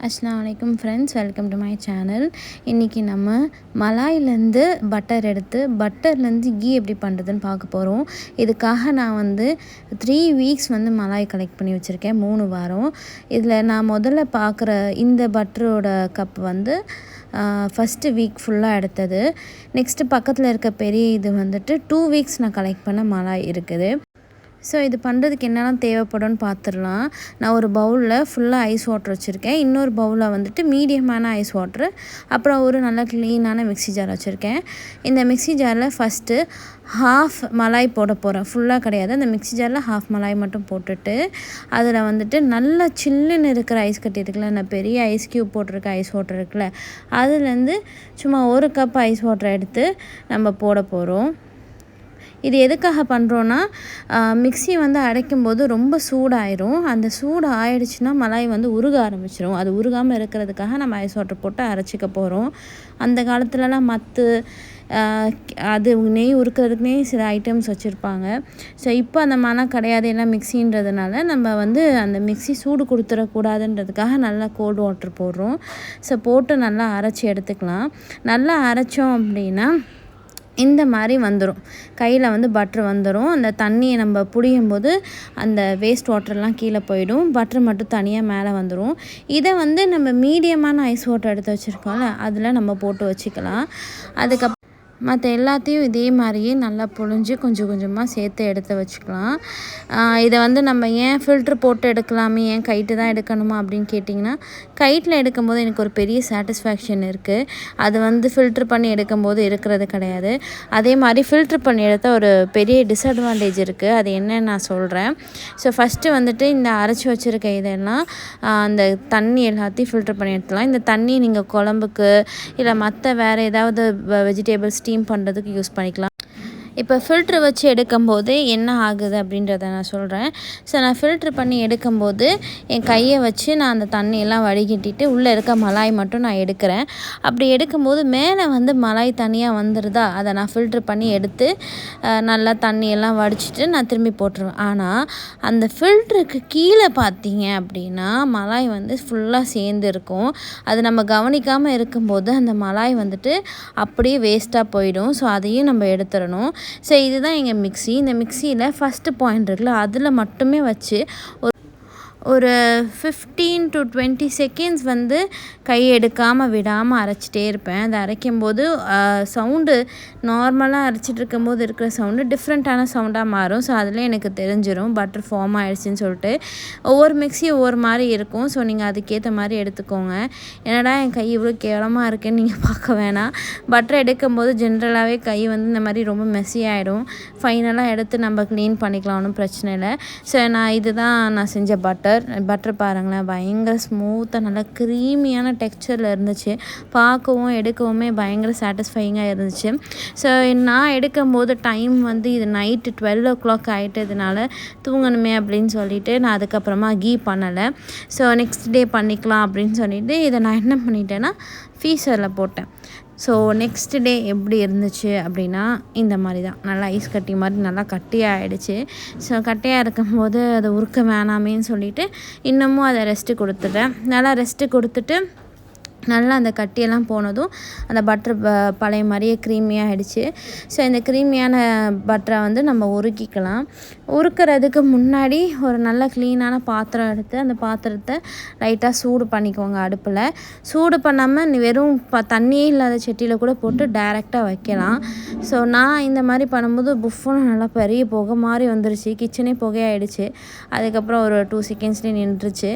அஸ்ஸலாமு அலைக்கும் friends, welcome to my channel. இன்றைக்கி நம்ம மலாயிலேருந்து பட்டர் எடுத்து பட்டர்லேருந்து கீ எப்படி பண்ணுறதுன்னு பார்க்க போகிறோம். இதுக்காக நான் 3 வீக்ஸ் மலாய் கலெக்ட் பண்ணி வச்சுருக்கேன், 3 வாரம். இதில் நான் முதல்ல பார்க்குற இந்த பட்டரோட கப் ஃபஸ்ட்டு வீக் ஃபுல்லாக எடுத்தது. நெக்ஸ்ட்டு பக்கத்தில் இருக்க பெரிய இது 2 வீக்ஸ் நான் கலெக்ட் பண்ண மலாய் இருக்குது. ஸோ இது பண்ணுறதுக்கு என்னெல்லாம் தேவைப்படும்னு பார்த்துடலாம். நான் ஒரு பவுலில் ஃபுல்லாக ஐஸ் வாட்டர் வச்சுருக்கேன். இன்னொரு பவுலில் மீடியமான ஐஸ் வாட்ரு, அப்புறம் ஒரு நல்ல க்ளீனான மிக்ஸி ஜார் வச்சுருக்கேன். இந்த மிக்ஸி ஜாரில் ஃபஸ்ட்டு ஹாஃப் மலாய் போட போகிறேன், ஃபுல்லாக கிடையாது. அந்த மிக்ஸி ஜாரில் ஹாஃப் மலாய் மட்டும் போட்டுட்டு அதில் நல்லா சில்லுன்னு இருக்கிற ஐஸ் கட்டி இருக்குல்ல, நான் பெரிய ஐஸ் க்யூப் போட்டிருக்க ஐஸ் வாட்டர் இருக்குல்ல, அதுலேருந்து சும்மா 1 கப் ஐஸ் வாட்டரை எடுத்து நம்ம போட போகிறோம். இது எதுக்காக பண்ணுறோன்னா, மிக்ஸி அடைக்கும்போது ரொம்ப சூடாயிரும். அந்த சூடு ஆயிடுச்சுன்னா மலாய் உருக ஆரம்பிச்சிடும். அது உருகாமல் இருக்கிறதுக்காக நம்ம ஐஸ் வாட்டர் போட்டு அரைச்சிக்க போகிறோம். அந்த காலத்துலலாம் அது நெய் உருக்கிறதுக்குனே சில ஐட்டம்ஸ் வச்சுருப்பாங்க. ஸோ இப்போ அந்த மாதிரிலாம் கிடையாது, எல்லாம் மிக்ஸின்றதுனால நம்ம அந்த மிக்ஸி சூடு கொடுத்துடக்கூடாதுன்றதுக்காக நல்லா கோல்டு வாட்டர் போடுறோம். ஸோ போட்டு நல்லா அரைச்சி எடுத்துக்கலாம். நல்லா அரைச்சோம் அப்படின்னா இந்த மாதிரி வந்துடும், கையில் பட்ரு வந்துடும். அந்த தண்ணியை நம்ம புழியும் போது அந்த வேஸ்ட் வாட்டர்லாம் கீழே போயிடும், பட்ரு மட்டும் தனியாக மேலே வந்துடும். இதை நம்ம மீடியமான ஐஸ் வாட்டர் எடுத்து வச்சுருக்கோம்ல, அதில் நம்ம போட்டு வச்சுக்கலாம். அதுக்கப்புறம் மற்ற எல்லாத்தையும் இதே மாதிரியே நல்லா புழிஞ்சு கொஞ்சம் கொஞ்சமாக சேர்த்து எடுத்து வச்சுக்கலாம். இதை நம்ம ஏன் ஃபில்ட்ரு போட்டு எடுக்கலாமே, ஏன் கைட்டு தான் எடுக்கணுமா அப்படின்னு கேட்டிங்கன்னா, கைட்டில் எடுக்கும்போது எனக்கு ஒரு பெரிய சாட்டிஸ்ஃபேக்ஷன் இருக்குது. அது ஃபில்ட்ரு பண்ணி எடுக்கும்போது இருக்கிறது கிடையாது. அதே மாதிரி ஃபில்ட்ரு பண்ணி எடுத்தால் ஒரு பெரிய டிஸ்அட்வான்டேஜ் இருக்குது. அது என்னன்னு நான் சொல்கிறேன். ஸோ ஃபஸ்ட்டு இந்த அரைச்சி வச்சுருக்க இதெல்லாம் அந்த தண்ணி எல்லாத்தையும் ஃபில்ட்ரு பண்ணி எடுத்துக்கலாம். இந்த தண்ணி நீங்கள் குழம்புக்கு இல்லை மற்ற வேறு ஏதாவது வெஜிடபிள்ஸ் ஸ்டீம் பண்ணுறதுக்கு யூஸ் பண்ணிக்கலாம். இப்போ ஃபில்ட்ரு வச்சு எடுக்கும்போது என்ன ஆகுது அப்படின்றத நான் சொல்கிறேன். ஸோ நான் ஃபில்ட்ரு பண்ணி எடுக்கும்போது என் கையை வச்சு நான் அந்த தண்ணியெல்லாம் வடிகட்டிட்டு உள்ளே இருக்க மலாய் மட்டும் நான் எடுக்கிறேன். அப்படி எடுக்கும்போது மேலே மலாய் தனியாக வந்துடுதா, அதை நான் ஃபில்ட்ரு பண்ணி எடுத்து நல்லா தண்ணியெல்லாம் வடிச்சிட்டு நான் திரும்பி போட்டுருவேன். ஆனால் அந்த ஃபில்ட்ருக்கு கீழே பார்த்தீங்க அப்படின்னா மலாய் ஃபுல்லாக சேர்ந்து இருக்கும். அது நம்ம கவனிக்காமல் இருக்கும்போது அந்த மலாய் அப்படியே வேஸ்ட்டாக போயிடும். ஸோ அதையும் நம்ம எடுத்துடணும். ஸோ இதுதான் எங்கள் மிக்ஸி. இந்த மிக்ஸியில் ஃபஸ்ட்டு பாயிண்ட் இருக்குல்ல, அதில் மட்டுமே வச்சு ஒரு 15 to 20 செகண்ட்ஸ் கை எடுக்காமல் விடாமல் அரைச்சிட்டே இருப்பேன். அதை அரைக்கும்போது சவுண்டு நார்மலாக அரைச்சிட்டு இருக்கும்போது இருக்கிற சவுண்டு டிஃப்ரெண்ட்டான சவுண்டாக மாறும். ஸோ அதில் எனக்கு தெரிஞ்சிடும் பட்டர் ஃபார்ம் ஆகிடுச்சின்னு சொல்லிட்டு. ஒவ்வொரு மிக்ஸி ஒவ்வொரு மாதிரி இருக்கும். ஸோ நீங்கள் அதுக்கேற்ற மாதிரி எடுத்துக்கோங்க. என்னடா என் கை இவ்வளோ கேவலமாக இருக்குன்னு நீங்கள் பார்க்க வேணாம். பட்டர் எடுக்கும்போது ஜென்ரலாகவே கை இந்த மாதிரி ரொம்ப மெஸ்ஸி ஆகிடும். ஃபைனலாக எடுத்து நம்ம க்ளீன் பண்ணிக்கலாம், ஒன்றும் பிரச்சனை இல்லை. ஸோ நான் செஞ்ச பட்டர் பாருங்களேன், பயங்கர ஸ்மூத்தாக நல்லா க்ரீமியான டெக்ஸ்சரில் இருந்துச்சு. பார்க்கவும் எடுக்கவுமே பயங்கர சாட்டிஸ்ஃபையிங்காக இருந்துச்சு. ஸோ நான் எடுக்கும்போது டைம் இது நைட்டு 12 o'clock ஆகிட்டதுனால தூங்கணுமே அப்படின்னு சொல்லிவிட்டு நான் அதுக்கப்புறமா கீ பண்ணலை. ஸோ நெக்ஸ்ட் டே பண்ணிக்கலாம் அப்படின்னு சொல்லிவிட்டு இதை நான் என்ன பண்ணிட்டேன்னா ஃப்ரீசரில் போட்டேன். ஸோ நெக்ஸ்ட் டே எப்படி இருந்துச்சு அப்படின்னா இந்த மாதிரி தான், நல்லா ஐஸ் கட்டி மாதிரி நல்லா கட்டியாக ஆகிடுச்சு. ஸோ கட்டியாக இருக்கும்போது அதை உருக்க வேணாமேன்னு சொல்லிவிட்டு இன்னமும் அதை ரெஸ்ட்டு கொடுத்துட்டேன். நல்லா ரெஸ்ட்டு கொடுத்துட்டு நல்லா அந்த கட்டியெல்லாம் போனதும் அந்த பட்டர் பழைய மாதிரியே க்ரீமியாக ஆகிடுச்சு. ஸோ இந்த க்ரீமியான பட்டரை நம்ம உருக்கிக்கலாம். உருக்கிறதுக்கு முன்னாடி ஒரு நல்ல க்ளீனான பாத்திரம் எடுத்து அந்த பாத்திரத்தை லைட்டாக சூடு பண்ணிக்கோங்க. அடுப்பில் சூடு பண்ணாமல் வெறும் தண்ணியே இல்லாத சட்டியில் கூட போட்டு டைரெக்டாக வைக்கலாம். ஸோ நான் இந்த மாதிரி பண்ணும்போது புஃப்னு நல்லா பெரிய புகை மாதிரி வந்துருச்சு, கிச்சனே புகையாயிடுச்சு. அதுக்கப்புறம் ஒரு 2 செகண்ட்ஸ்லேயே நின்றுச்சு.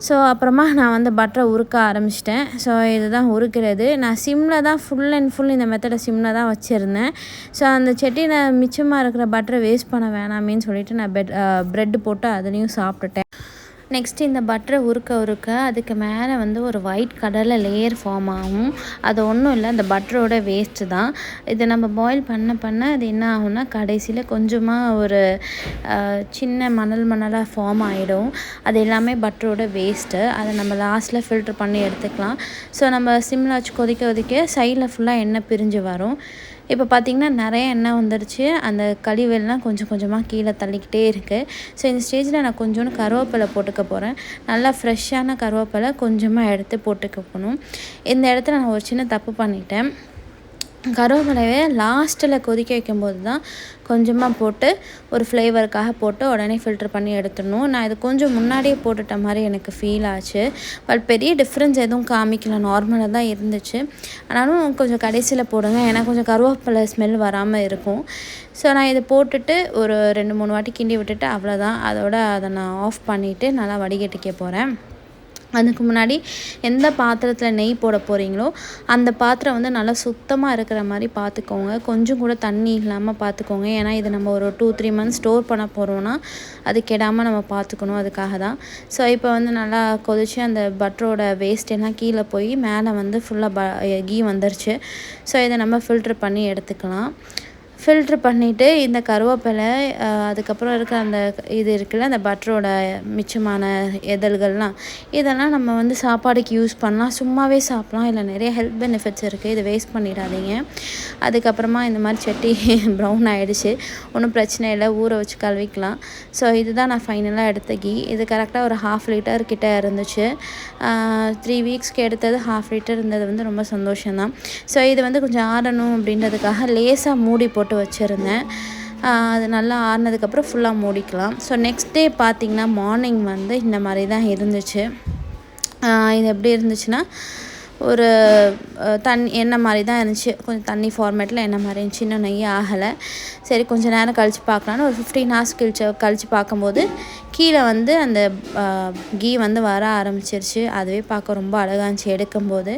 ஸோ அப்புறமா நான் பட்டரை உருக்க ஆரம்பிச்சிட்டேன். ஸோ இதுதான் உருக்கிறது. நான் சிம்மில் தான் ஃபுல் அண்ட் ஃபுல் இந்த மெத்தடை சிம்மில் தான் வச்சுருந்தேன். ஸோ அந்த சட்டியில் மிச்சமாக இருக்கிற பட்டரை வேஸ்ட் பண்ண வேணாமேன்னு சொல்லிவிட்டு நான் ப்ரெட்டு போட்டு அதுலேயும் சாப்பிட்டுட்டேன். நெக்ஸ்ட்டு இந்த பட்டரை உருக்க அதுக்கு மேலே ஒரு ஒயிட் கலரில் லேயர் ஃபார்ம் ஆகும். அது ஒன்றும் இல்லை, அந்த பட்டரோட வேஸ்ட்டு தான். இதை நம்ம பாயில் பண்ண அது என்ன ஆகும்னா கடைசியில் கொஞ்சமாக ஒரு சின்ன மணலாக ஃபார்ம் ஆகிடும். அது எல்லாமே பட்டரோட வேஸ்ட்டு. அதை நம்ம லாஸ்ட்டில் ஃபில்ட்ரு பண்ணி எடுத்துக்கலாம். ஸோ நம்ம சிம்மில் வச்சு கொதிக்க சைடில் ஃபுல்லாக எண்ணெய் பிரிஞ்சு வரும். இப்போ பார்த்திங்கன்னா நிறைய எண்ணெய் வந்துடுச்சு. அந்த கழிவெல்லாம் கொஞ்சம் கொஞ்சமாக கீழே தள்ளிக்கிட்டே இருக்குது. ஸோ இந்த ஸ்டேஜில் நான் கொஞ்சோண்டு கருவேப்பிலை போட்டுக்க போகிறேன். நல்லா ஃப்ரெஷ்ஷான கருவேப்பிலை கொஞ்சமாக எடுத்து போட்டுக்க போகணும். இந்த இடத்துல நான் ஒரு சின்ன தப்பு பண்ணிட்டேன். கருவேப்பிலையை லாஸ்ட்டில் கொதிக்க வைக்கும்போது தான் கொஞ்சமாக போட்டு ஒரு ஃப்ளேவருக்காக போட்டு உடனே ஃபில்ட்ரு பண்ணி எடுத்துடணும். நான் இது கொஞ்சம் முன்னாடியே போட்டுட்ட மாதிரி எனக்கு ஃபீல் ஆச்சு. பட் பெரிய டிஃப்ரென்ஸ் எதுவும் காமிக்கல, நார்மலாக தான் இருந்துச்சு. ஆனாலும் கொஞ்சம் கடைசியில் போடுங்க, ஏன்னா கொஞ்சம் கருவேப்பிலை ஸ்மெல் வராமல் இருக்கும். ஸோ நான் இதை போட்டுட்டு ஒரு 2-3 வாட்டி கிண்டி விட்டுட்டு அவ்வளோதான். அதை நான் ஆஃப் பண்ணிவிட்டு நல்லா வடிகட்டிக்க போகிறேன். அதுக்கு முன்னாடி எந்த பாத்திரத்தில் நெய் போட போகிறீங்களோ அந்த பாத்திரம் வந்து நல்லா சுத்தமாக இருக்கிற மாதிரி பார்த்துக்கோங்க. கொஞ்சம் கூட தண்ணி இல்லாமல் பார்த்துக்கோங்க. ஏன்னா இது நம்ம ஒரு 2-3 மந்த்ஸ் ஸ்டோர் பண்ண போகிறோன்னா அது கெடாமல் நம்ம பார்த்துக்கணும். அதுக்காக தான். ஸோ இப்போ வந்து நல்லா கொதித்து அந்த பட்டரோட வேஸ்ட் எல்லாம் கீழே போய் மேலே வந்து ஃபுல்லாக கீ வந்துருச்சு. ஸோ இதை நம்ம ஃபில்ட்ரு பண்ணி எடுத்துக்கலாம். ஃபில்ட்ரு பண்ணிவிட்டு இந்த கருவேப்பிலை அதுக்கப்புறம் இருக்கிற அந்த இது இருக்குல்ல, அந்த பட்டரோட மிச்சமான இதழ்கள்லாம் இதெல்லாம் நம்ம வந்து சாப்பாடுக்கு யூஸ் பண்ணலாம். சும்மாவே சாப்பிட்லாம். இல்லை நிறைய ஹெல்த் பெனிஃபிட்ஸ் இருக்குது. இதை வேஸ்ட் பண்ணிடாதீங்க. அதுக்கப்புறமா இந்த மாதிரி சட்டி ப்ரௌன் ஆகிடுச்சு. ஒன்றும் பிரச்சனை இல்லை, ஊற வச்சு கழுவிக்கலாம். ஸோ இதுதான் நான் ஃபைனலாக எடுத்த கீ. இது கரெக்டாக ஒரு 1/2 லிட்டர் கிட்டே இருந்துச்சு. 3 வீக்ஸ்க்கு எடுத்தது 1/2 லிட்டர் இருந்தது வந்து ரொம்ப சந்தோஷம்தான். ஸோ இது வந்து கொஞ்சம் ஆறணும் அப்படின்றதுக்காக லேசாக மூடி போட்டு வச்சுருந்தேன். அது நல்லா ஆறினதுக்கப்புறம் ஃபுல்லாக மூடிக்கலாம். ஸோ நெக்ஸ்ட் டே பார்த்திங்கன்னா மார்னிங் வந்து இந்த மாதிரி தான் இருந்துச்சு. இது எப்படி இருந்துச்சுன்னா ஒரு எண்ணெய் மாதிரி தான் இருந்துச்சு. கொஞ்சம் தண்ணி ஃபார்மேட்டில் எண்ணெய் மாதிரி இருந்துச்சு. இன்னும் நெய் ஆகலை. சரி கொஞ்சம் நேரம் கழித்து பார்க்கலான்னு ஒரு 15 ஹார்ஸ் கழித்து பார்க்கும்போது கீழே வந்து அந்த கீ வந்து வர ஆரம்பிச்சிருச்சு. அதுவே பார்க்க ரொம்ப அழகாக இருந்துச்சு எடுக்கும்போது.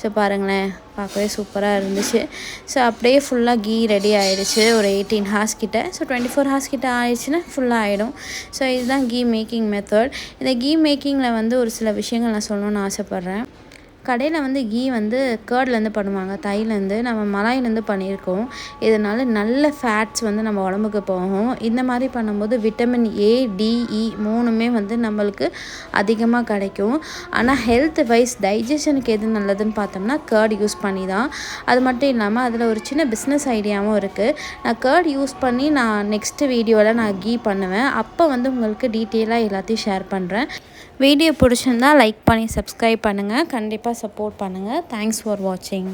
ஸோ பாருங்களேன், பார்க்கவே சூப்பராக இருந்துச்சு. ஸோ அப்படியே ஃபுல்லாக கீ ரெடி ஆகிடுச்சு ஒரு 18 ஹார்ஸ் கிட்ட. ஸோ 24 ஹார்ஸ் கிட்ட ஆயிடுச்சுன்னா ஃபுல்லாக ஆகிடும். ஸோ இதுதான் கீ மேக்கிங் மெத்தட். இந்த கீ மேக்கிங்கில் வந்து ஒரு சில விஷயங்கள் நான் சொல்லணும்னு ஆசைப்பட்றேன். கடையில் வந்து கீ வந்து கேர்ட்லேருந்து பண்ணுவாங்க, தைலேருந்து. நம்ம மலாயிலேருந்து பண்ணியிருக்கோம். இதனால் நல்ல ஃபேட்ஸ் வந்து நம்ம உடம்புக்கு போகும். இந்த மாதிரி பண்ணும்போது விட்டமின் A, D, E 3மே வந்து நம்மளுக்கு அதிகமாக கிடைக்கும். ஆனால் ஹெல்த் வைஸ் டைஜஷனுக்கு எது நல்லதுன்னு பார்த்தோம்னா கேர்ட் யூஸ் பண்ணி தான். அது மட்டும் இல்லாமல் அதில் ஒரு சின்ன பிஸ்னஸ் ஐடியாவும் இருக்குது. நான் கேர்ட் யூஸ் பண்ணி நான் நெக்ஸ்ட்டு வீடியோவில் நான் கீ பண்ணுவேன். அப்போ வந்து உங்களுக்கு டீட்டெயிலாக எல்லாத்தையும் ஷேர் பண்ணுறேன். வீடியோ பிடிச்சிருந்தால் லைக் பண்ணி சப்ஸ்கிரைப் பண்ணுங்கள். கண்டிப்பாக சப்போர்ட் பண்ணுங்கள். தேங்க்ஸ் ஃபார் வாட்சிங்.